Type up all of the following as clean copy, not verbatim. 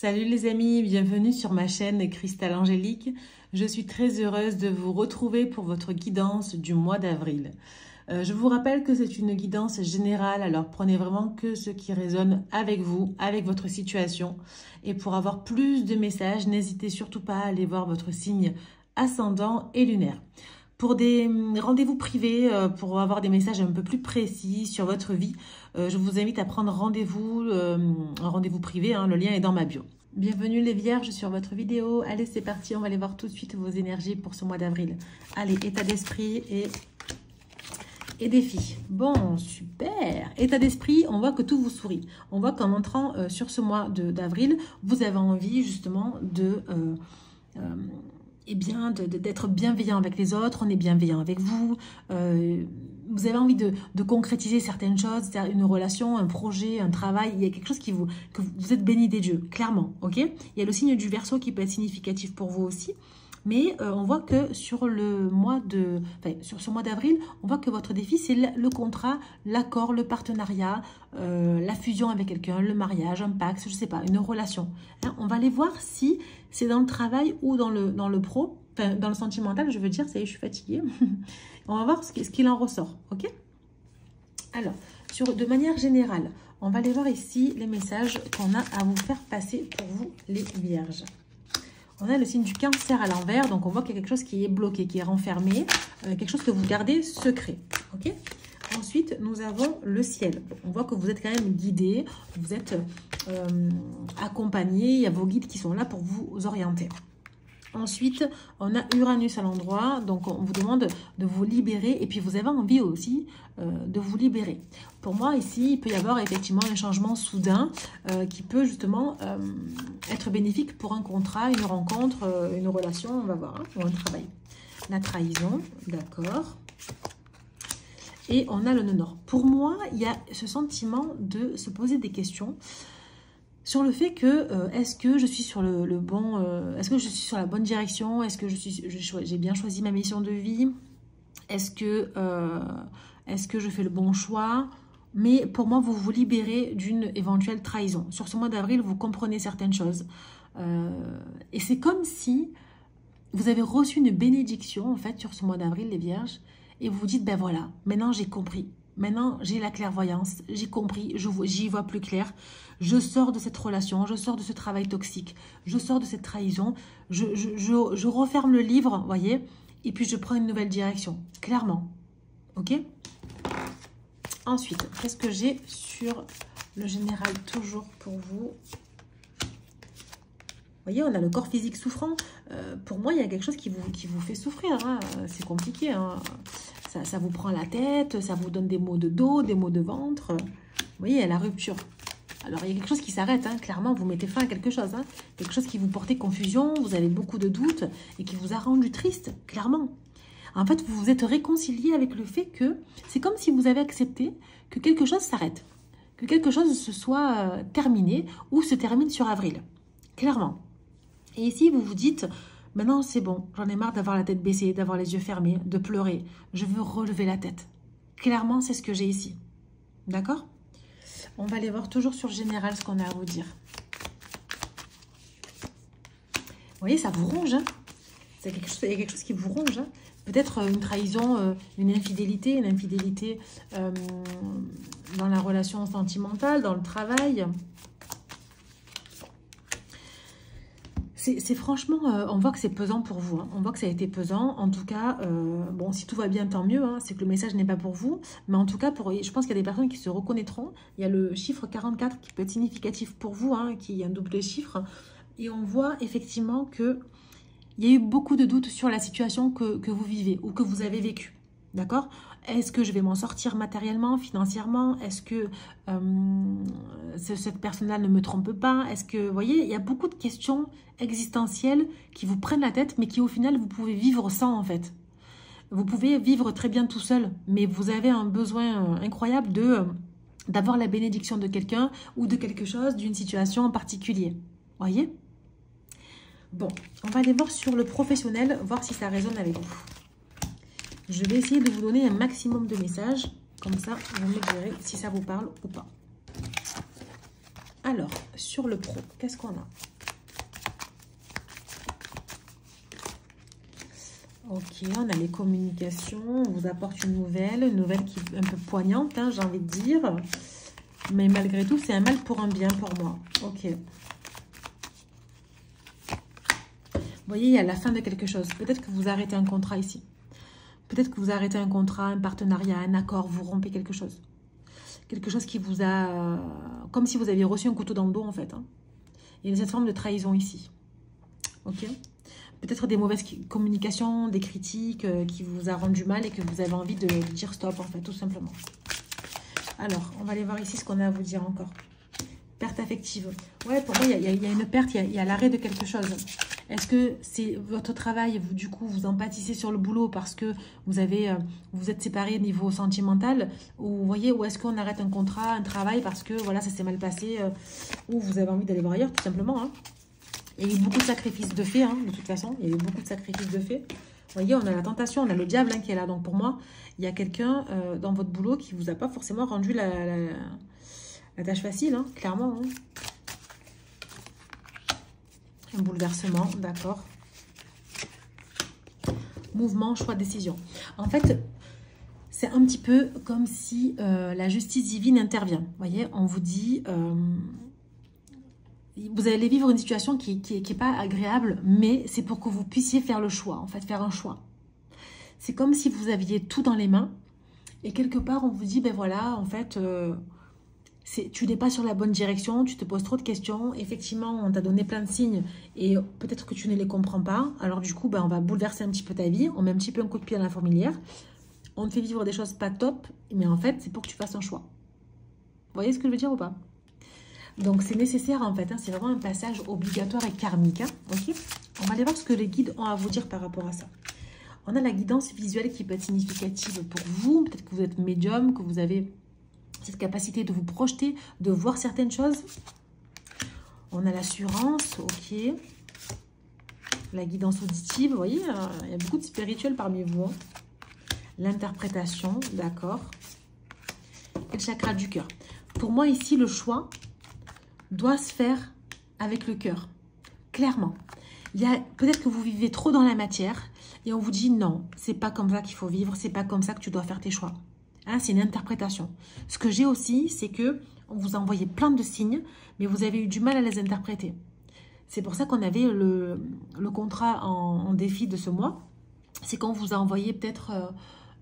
Salut les amis, bienvenue sur ma chaîne Cristal Angélique. Je suis très heureuse de vous retrouver pour votre guidance du mois d'avril. Je vous rappelle que c'est une guidance générale, alors prenez vraiment que ce qui résonne avec vous, avec votre situation. Et pour avoir plus de messages, n'hésitez surtout pas à aller voir votre signe ascendant et lunaire. Pour des rendez-vous privés, pour avoir des messages un peu plus précis sur votre vie, je vous invite à prendre rendez-vous, un rendez-vous privé, le lien est dans ma bio. Bienvenue les vierges sur votre vidéo. Allez, c'est parti, on va aller voir tout de suite vos énergies pour ce mois d'avril. Allez, état d'esprit et défi. Bon, super. État d'esprit, on voit que tout vous sourit. On voit qu'en entrant sur ce mois d'avril, vous avez envie justement d'être bienveillant avec les autres, on est bienveillant avec vous. Vous avez envie de concrétiser certaines choses, une relation, un projet, un travail. Il y a quelque chose que vous êtes béni des dieux, clairement. Ok. Il y a le signe du Verseau qui peut être significatif pour vous aussi. Mais on voit que sur sur ce mois d'avril, on voit que votre défi, c'est le contrat, l'accord, le partenariat, la fusion avec quelqu'un, le mariage, un pacte, je ne sais pas, une relation. On va aller voir si c'est dans le travail ou dans le pro, enfin dans le sentimental, je veux dire, ça y est, je suis fatiguée. On va voir ce qu'il en ressort, ok? Alors, de manière générale, on va aller voir ici les messages qu'on a à vous faire passer pour vous, les vierges. On a le signe du Cancer à l'envers, donc on voit qu'il y a quelque chose qui est bloqué, qui est renfermé, quelque chose que vous gardez secret. Ok. Ensuite, nous avons le ciel. On voit que vous êtes quand même guidé, vous êtes accompagné, il y a vos guides qui sont là pour vous orienter. Ensuite, on a Uranus à l'endroit, donc on vous demande de vous libérer et puis vous avez envie aussi de vous libérer. Pour moi, ici, il peut y avoir effectivement un changement soudain qui peut justement être bénéfique pour un contrat, une rencontre, une relation, on va voir, ou un travail. La trahison, d'accord. Et on a le nœud nord. Pour moi, il y a ce sentiment de se poser des questions sur le fait que est-ce que je suis sur est-ce que je suis sur la bonne direction? Est-ce que j'ai bien choisi ma mission de vie? Est-ce que je fais le bon choix? Mais pour moi, vous vous libérez d'une éventuelle trahison. Sur ce mois d'avril, vous comprenez certaines choses. Et c'est comme si vous avez reçu une bénédiction, en fait, sur ce mois d'avril, les vierges, et vous vous dites, ben voilà, maintenant j'ai compris. Maintenant, j'ai la clairvoyance, j'ai compris, j'y vois plus clair. Je sors de cette relation, je sors de ce travail toxique, je sors de cette trahison, je referme le livre, vous voyez, et puis je prends une nouvelle direction, clairement. Ok? Ensuite, qu'est-ce que j'ai sur le général toujours pour vous? Vous voyez, on a le corps physique souffrant. Pour moi, il y a quelque chose qui vous fait souffrir. C'est compliqué. Ça vous prend la tête, ça vous donne des maux de dos, des maux de ventre. Vous voyez, il y a la rupture. Alors, il y a quelque chose qui s'arrête. Clairement, vous mettez fin à quelque chose. Quelque chose qui vous portait confusion, vous avez beaucoup de doutes et qui vous a rendu triste, clairement. En fait, vous vous êtes réconcilié avec le fait que c'est comme si vous avez accepté que quelque chose s'arrête. Que quelque chose se soit terminé ou se termine sur avril. Clairement. Et ici, vous vous dites, maintenant c'est bon, j'en ai marre d'avoir la tête baissée, d'avoir les yeux fermés, de pleurer. Je veux relever la tête. Clairement, c'est ce que j'ai ici. D'accord? On va aller voir toujours sur le général ce qu'on a à vous dire. Vous voyez, ça vous ronge. Il y a quelque chose qui vous ronge. Peut-être une trahison, une infidélité dans la relation sentimentale, dans le travail. C'est franchement, on voit que c'est pesant pour vous. On voit que ça a été pesant. En tout cas, bon, si tout va bien, tant mieux. C'est que le message n'est pas pour vous. Mais en tout cas, je pense qu'il y a des personnes qui se reconnaîtront. Il y a le chiffre 44 qui peut être significatif pour vous, qui est un double chiffre. Et on voit effectivement qu'il y a eu beaucoup de doutes sur la situation que vous vivez ou que vous avez vécue. D'accord? Est-ce que je vais m'en sortir matériellement, financièrement? Est-ce que cette personne-là ne me trompe pas? Est-ce que, vous voyez, il y a beaucoup de questions existentielles qui vous prennent la tête, mais qui au final, vous pouvez vivre sans, en fait. Vous pouvez vivre très bien tout seul, mais vous avez un besoin incroyable d'avoir la bénédiction de quelqu'un ou de quelque chose, d'une situation en particulier. Vous voyez? Bon, on va aller voir sur le professionnel, voir si ça résonne avec vous. Je vais essayer de vous donner un maximum de messages. Comme ça, vous me direz si ça vous parle ou pas. Alors, sur le pro, qu'est-ce qu'on a? Ok, on a les communications, on vous apporte une nouvelle qui est un peu poignante, hein, j'ai envie de dire. Mais malgré tout, c'est un mal pour un bien pour moi. Ok. Vous voyez, il y a la fin de quelque chose. Peut-être que vous arrêtez un contrat ici. Peut-être que vous arrêtez un contrat, un partenariat, un accord, vous rompez quelque chose. Quelque chose qui vous a... comme si vous aviez reçu un couteau dans le dos, en fait. Hein. Il y a cette forme de trahison ici. Ok. Peut-être des mauvaises communications, des critiques qui vous a rendu mal et que vous avez envie de dire stop, en fait, tout simplement. Alors, on va aller voir ici ce qu'on a à vous dire encore. Perte affective. Ouais, pour moi, il y a une perte, il y a l'arrêt de quelque chose. Est-ce que c'est votre travail, vous, du coup, vous en pâtissez sur le boulot parce que vous êtes séparés au niveau sentimental, ou vous voyez, ou est-ce qu'on arrête un contrat, un travail parce que voilà, ça s'est mal passé, ou vous avez envie d'aller voir ailleurs, tout simplement. Hein. Il y a eu beaucoup de sacrifices de fait, hein, de toute façon. Il y a eu beaucoup de sacrifices de fait. Vous voyez, on a la tentation, on a le diable hein, qui est là. Donc pour moi, il y a quelqu'un dans votre boulot qui ne vous a pas forcément rendu la tâche facile, hein, clairement. Hein. Un bouleversement, d'accord. Mouvement, choix, décision. En fait, c'est un petit peu comme si la justice divine intervient. Vous voyez, on vous dit... vous allez vivre une situation qui est pas agréable, mais c'est pour que vous puissiez faire le choix, en fait, faire un choix. C'est comme si vous aviez tout dans les mains, et quelque part, on vous dit, ben voilà, en fait, tu n'es pas sur la bonne direction, tu te poses trop de questions, effectivement, on t'a donné plein de signes, et peut-être que tu ne les comprends pas, alors du coup, ben, on va bouleverser un petit peu ta vie, on met un petit peu un coup de pied à la fourmilière, on te fait vivre des choses pas top, mais en fait, c'est pour que tu fasses un choix. Vous voyez ce que je veux dire ou pas ? Donc, c'est nécessaire, en fait. Hein, c'est vraiment un passage obligatoire et karmique. Hein, okay, on va aller voir ce que les guides ont à vous dire par rapport à ça. On a la guidance visuelle qui peut être significative pour vous. Peut-être que vous êtes médium, que vous avez cette capacité de vous projeter, de voir certaines choses. On a l'assurance, ok. La guidance auditive, vous voyez, il y a beaucoup de spirituel parmi vous. Hein. L'interprétation, d'accord. Et le chakra du cœur. Pour moi, ici, le choix doit se faire avec le cœur, clairement. Peut-être que vous vivez trop dans la matière et on vous dit non, c'est pas comme ça qu'il faut vivre, c'est pas comme ça que tu dois faire tes choix. Hein, c'est une interprétation. Ce que j'ai aussi, c'est que on vous a envoyé plein de signes, mais vous avez eu du mal à les interpréter. C'est pour ça qu'on avait le contrat en défi de ce mois. C'est qu'on vous a envoyé peut-être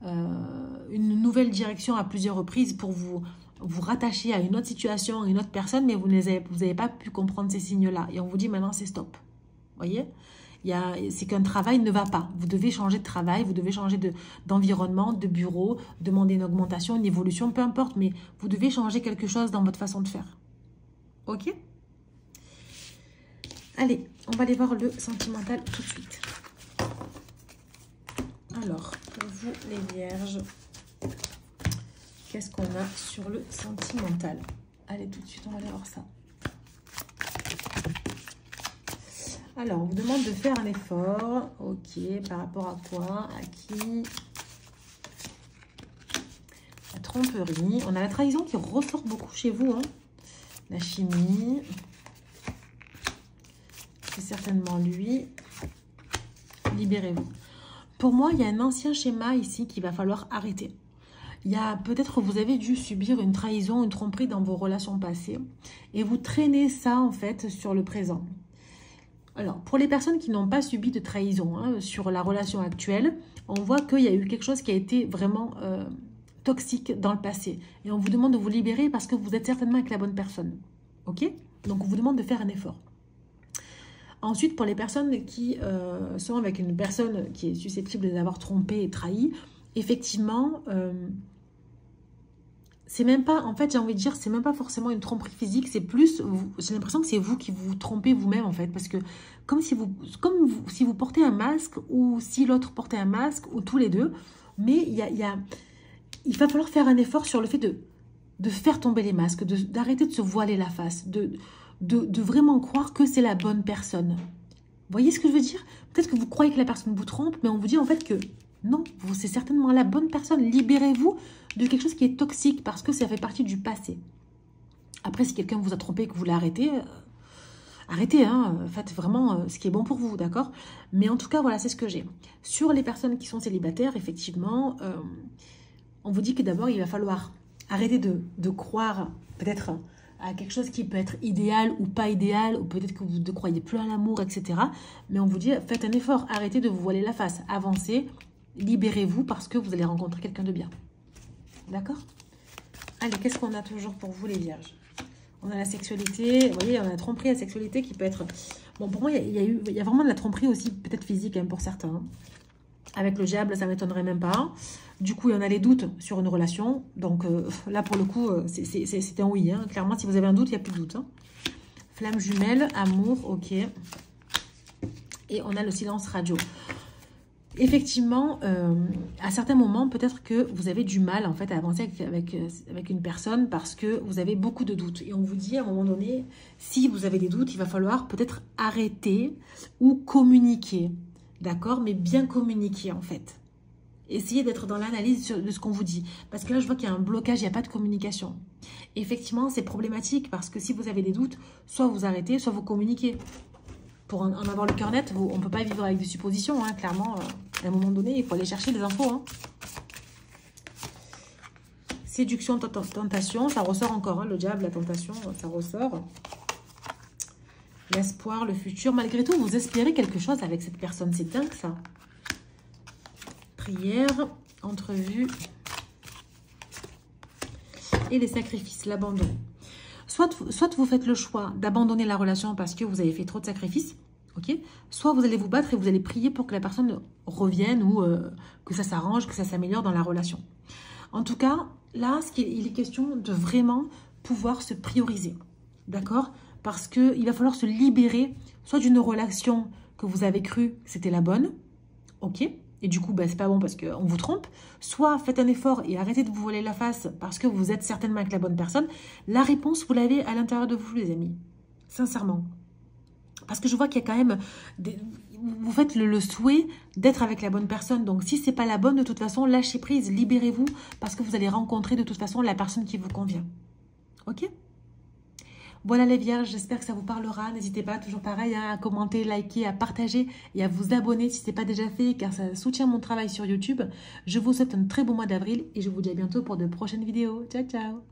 une nouvelle direction à plusieurs reprises pour vous rattacher à une autre situation, à une autre personne, mais vous n'avez pas pu comprendre ces signes-là. Et on vous dit maintenant, c'est stop. Vous voyez, c'est qu'un travail ne va pas. Vous devez changer de travail, vous devez changer d'environnement, de bureau, demander une augmentation, une évolution, peu importe, mais vous devez changer quelque chose dans votre façon de faire. Ok ? Allez, on va aller voir le sentimental tout de suite. Alors, pour vous les vierges, qu'est-ce qu'on a sur le sentimental? Allez, tout de suite, on va aller voir ça. Alors, on vous demande de faire un effort. Ok, par rapport à quoi? À qui? La tromperie. On a la trahison qui ressort beaucoup chez vous. Hein. La chimie. C'est certainement lui. Libérez-vous. Pour moi, il y a un ancien schéma ici qu'il va falloir arrêter. Il y a peut-être vous avez dû subir une trahison, une tromperie dans vos relations passées. Et vous traînez ça, en fait, sur le présent. Alors, pour les personnes qui n'ont pas subi de trahison hein, sur la relation actuelle, on voit qu'il y a eu quelque chose qui a été vraiment toxique dans le passé. Et on vous demande de vous libérer parce que vous êtes certainement avec la bonne personne. Ok? Donc, on vous demande de faire un effort. Ensuite, pour les personnes qui sont avec une personne qui est susceptible d'avoir trompé et trahi, effectivement, c'est même pas, en fait, j'ai envie de dire, c'est même pas forcément une tromperie physique, c'est plus, j'ai l'impression que c'est vous qui vous trompez vous-même, en fait, parce que comme si vous portez un masque, ou si l'autre portait un masque, ou tous les deux, mais il va falloir faire un effort sur le fait de faire tomber les masques, d'arrêter de se voiler la face, de vraiment croire que c'est la bonne personne. Vous voyez ce que je veux dire? Peut-être que vous croyez que la personne vous trompe, mais on vous dit en fait que non, c'est certainement la bonne personne. Libérez-vous de quelque chose qui est toxique parce que ça fait partie du passé. Après, si quelqu'un vous a trompé et que vous l'arrêtez, arrêtez, hein, faites vraiment ce qui est bon pour vous, d'accord? Mais en tout cas, voilà, c'est ce que j'ai. Sur les personnes qui sont célibataires, effectivement, on vous dit que d'abord, il va falloir arrêter de croire peut-être à quelque chose qui peut être idéal ou pas idéal, ou peut-être que vous ne croyez plus à l'amour, etc. Mais on vous dit, faites un effort, arrêtez de vous voiler la face, avancez, libérez-vous parce que vous allez rencontrer quelqu'un de bien. D'accord? Allez, qu'est-ce qu'on a toujours pour vous, les vierges? On a la sexualité, vous voyez, on a la tromperie, la sexualité qui peut être... Bon, pour moi, il y a vraiment de la tromperie aussi, peut-être physique hein, pour certains. Hein. Avec le diable, ça ne m'étonnerait même pas. Du coup, il y en a les doutes sur une relation. Donc là, pour le coup, c'est un oui. Hein. Clairement, si vous avez un doute, il n'y a plus de doute. Hein. Flamme jumelle, amour, ok. Et on a le silence radio. Effectivement, à certains moments, peut-être que vous avez du mal en fait, à avancer avec une personne parce que vous avez beaucoup de doutes. Et on vous dit à un moment donné, si vous avez des doutes, il va falloir peut-être arrêter ou communiquer. D'accord? Mais bien communiquer en fait. Essayez d'être dans l'analyse de ce qu'on vous dit. Parce que là, je vois qu'il y a un blocage, il n'y a pas de communication. Et effectivement, c'est problématique parce que si vous avez des doutes, soit vous arrêtez, soit vous communiquez. Pour en avoir le cœur net, on ne peut pas vivre avec des suppositions. Hein, clairement, à un moment donné, il faut aller chercher les infos. Hein. Séduction, tentation, ça ressort encore. Hein, le diable, la tentation, ça ressort. L'espoir, le futur. Malgré tout, vous espérez quelque chose avec cette personne. C'est dingue, ça. Prière, entrevue. Et les sacrifices, l'abandon. Soit vous faites le choix d'abandonner la relation parce que vous avez fait trop de sacrifices. Okay, soit vous allez vous battre et vous allez prier pour que la personne revienne ou que ça s'arrange, que ça s'améliore dans la relation. En tout cas, là, il est question de vraiment pouvoir se prioriser. D'accord? Parce qu'il va falloir se libérer soit d'une relation que vous avez cru que c'était la bonne. Ok? Et du coup, c'est pas bon parce qu'on vous trompe. Soit faites un effort et arrêtez de vous voiler la face parce que vous êtes certainement avec la bonne personne. La réponse, vous l'avez à l'intérieur de vous, les amis. Sincèrement. Parce que je vois qu'il y a quand même... vous faites le souhait d'être avec la bonne personne. Donc, si ce n'est pas la bonne, de toute façon, lâchez prise, libérez-vous. Parce que vous allez rencontrer de toute façon la personne qui vous convient. Ok? Voilà les vierges, j'espère que ça vous parlera. N'hésitez pas, toujours pareil, hein, à commenter, liker, à partager et à vous abonner si ce n'est pas déjà fait, car ça soutient mon travail sur YouTube. Je vous souhaite un très bon mois d'avril et je vous dis à bientôt pour de prochaines vidéos. Ciao, ciao!